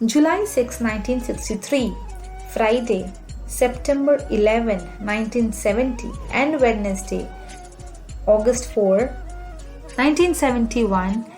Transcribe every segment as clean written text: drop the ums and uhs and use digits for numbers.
July 6, 1963, Friday, September 11, 1970, and Wednesday, August 4, 1971,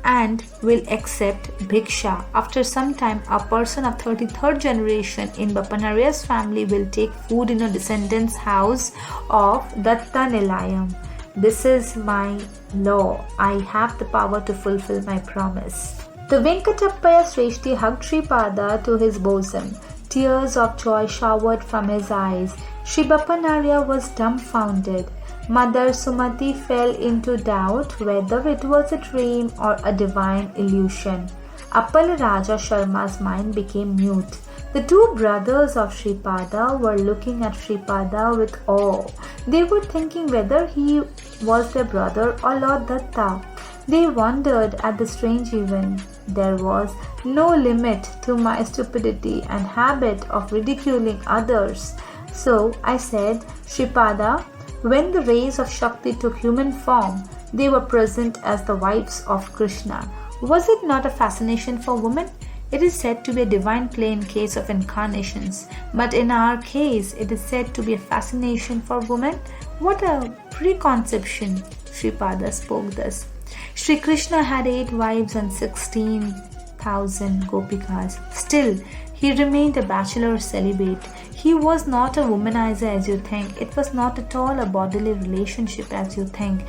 and will accept bhiksha. After some time, a person of 33rd generation in Bapanaria's family will take food in a descendant's house of Datta Nilayam. This is my law. I have the power to fulfill my promise. The Venkatappaya Sreshti hugged Sripada to his bosom. Tears of joy showered from his eyes. Sri Bapanariya was dumbfounded. Mother Sumati fell into doubt whether it was a dream or a divine illusion. Appal Raja Sharma's mind became mute. The two brothers of Sripada were looking at Sripada with awe. They were thinking whether he was their brother or Lord Datta. They wondered at the strange event. There was no limit to my stupidity and habit of ridiculing others. So I said, Sripada, when the rays of Shakti took human form, they were present as the wives of Krishna. Was it not a fascination for women? It is said to be a divine play in case of incarnations, but in our case, it is said to be a fascination for women. What a preconception! Sripada spoke thus. Sri Krishna had 8 wives and 16,000 gopikas. Still, he remained a bachelor celibate. He was not a womanizer as you think. It was not at all a bodily relationship as you think.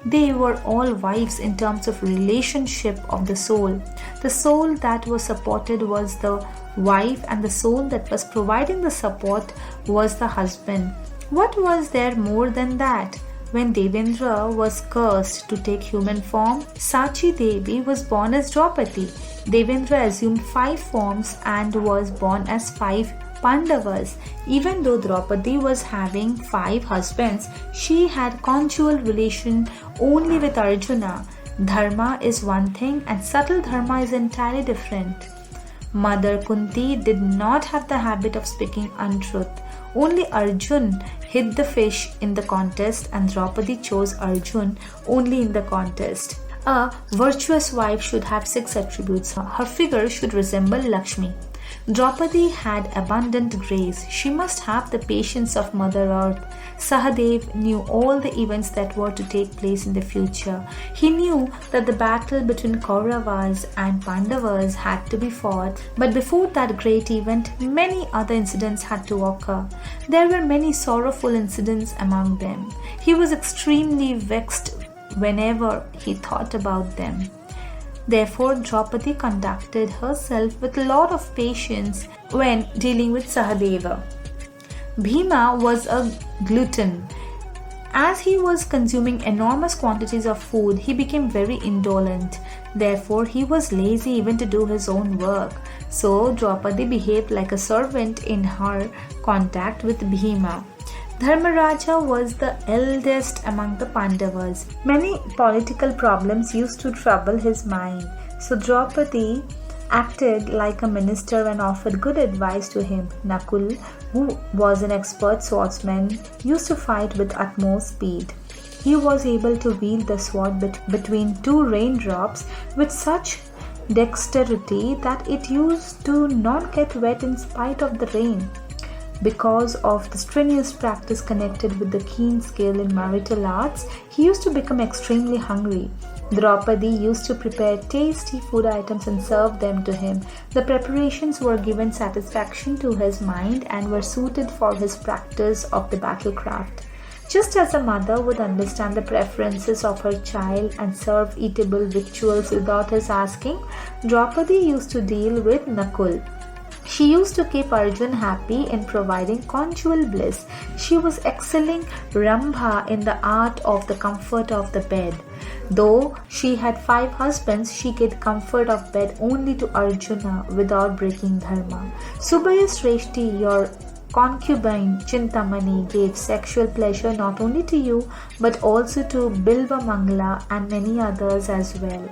They were all wives in terms of relationship of the soul. The soul that was supported was the wife, and the soul that was providing the support was the husband. What was there more than that? When Devendra was cursed to take human form, Sachi Devi was born as Draupadi. Devendra assumed 5 forms and was born as 5 Pandavas. Even though Draupadi was having 5 husbands, she had conjugal relation only with Arjuna. Dharma is one thing and subtle dharma is entirely different. Mother Kunti did not have the habit of speaking untruth. Only Arjun hid the fish in the contest and Draupadi chose Arjun only in the contest. A virtuous wife should have 6 attributes. Her figure should resemble Lakshmi. Draupadi had abundant grace. She must have the patience of Mother Earth. Sahadev knew all the events that were to take place in the future. He knew that the battle between Kauravas and Pandavas had to be fought, but before that great event, many other incidents had to occur. There were many sorrowful incidents among them. He was extremely vexed whenever he thought about them. Therefore, Draupadi conducted herself with a lot of patience when dealing with Sahadeva. Bhima was a glutton. As he was consuming enormous quantities of food, he became very indolent. Therefore, he was lazy even to do his own work. So, Draupadi behaved like a servant in her contact with Bhima. Dharmaraja was the eldest among the Pandavas. Many political problems used to trouble his mind. So Draupadi acted like a minister and offered good advice to him. Nakul, who was an expert swordsman, used to fight with utmost speed. He was able to wield the sword between 2 raindrops with such dexterity that it used to not get wet in spite of the rain. Because of the strenuous practice connected with the keen skill in martial arts, he used to become extremely hungry. Draupadi used to prepare tasty food items and serve them to him. The preparations were given satisfaction to his mind and were suited for his practice of the battlecraft. Just as a mother would understand the preferences of her child and serve eatable victuals without his asking, Draupadi used to deal with Nakul. She used to keep Arjun happy in providing conjugal bliss. She was excelling Rambha in the art of the comfort of the bed. Though she had 5 husbands, she gave comfort of bed only to Arjuna without breaking dharma. Subaya Sreshti, your concubine Chintamani, gave sexual pleasure not only to you but also to Bilva Mangala and many others as well.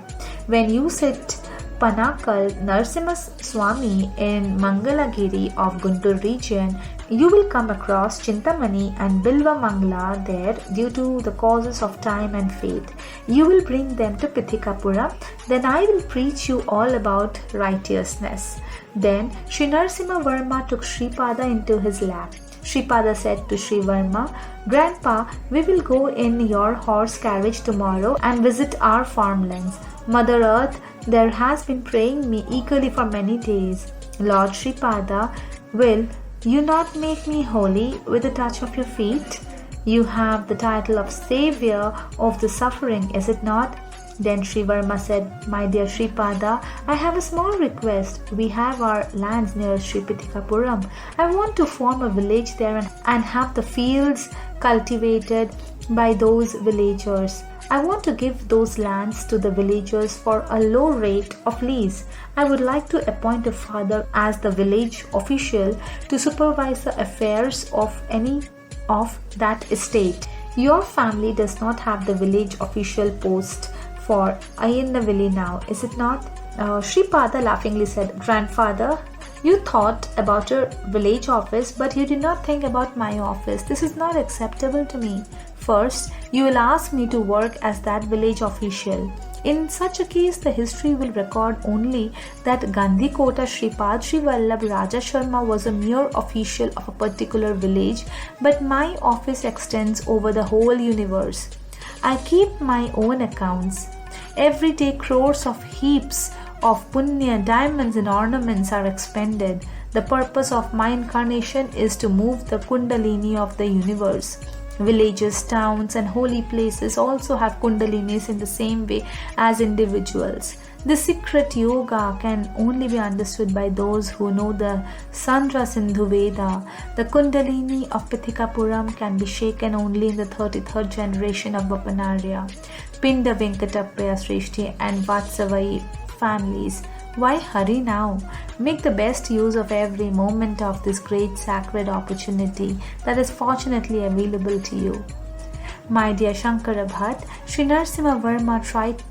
When you sit Panakal Narasimha Swami in Mangalagiri of Guntur region, You will come across Chintamani and Bilva Mangla there due to the causes of time and fate. You will bring them to Pithikapura. Then I will preach you all about righteousness. Then Sri Narasimha Varma took Sripada into his lap. Sripada said to Sri Varma, Grandpa, we will go in your horse carriage tomorrow and visit our farmlands. Mother Earth, there has been praying me eagerly for many days. Lord Sripada, will you not make me holy with the touch of your feet? You have the title of Savior of the suffering, is it not? Then Sri Varma said, My dear Sripada, I have a small request. We have our lands near Sri Pitikapuram. I want to form a village there and have the fields cultivated by those villagers. I want to give those lands to the villagers for a low rate of lease. I would like to appoint a father as the village official to supervise the affairs of any of that estate. Your family does not have the village official post for Ayyannavili now, is it not? Sripada laughingly said, Grandfather, you thought about your village office, but you did not think about my office. This is not acceptable to me. First, you will ask me to work as that village official. In such a case, the history will record only that Gandhi Kota Sripada Srivallabha Raja Sharma was a mere official of a particular village, but my office extends over the whole universe. I keep my own accounts. Every day crores of heaps of punya, diamonds and ornaments are expended. The purpose of my incarnation is to move the kundalini of the universe. Villages, towns and holy places also have kundalinis in the same way as individuals. The secret yoga can only be understood by those who know the Sandra Sindhu Veda. The kundalini of Pithikapuram can be shaken only in the 33rd generation of Vapanarya, Pinda Venkatapaya Srishti and Vatsavai families. Why hurry now? Make the best use of every moment of this great sacred opportunity that is fortunately available to you. My dear Shankara Bhatt, Sri Narasimha Varma tried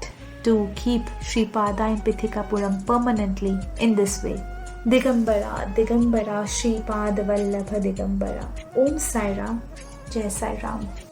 to keep Sripada in Pithikapuram permanently in this way. Digambara, Digambara, Sripada Vallabha Digambara. Om Sai Ram, Jai Sai Ram.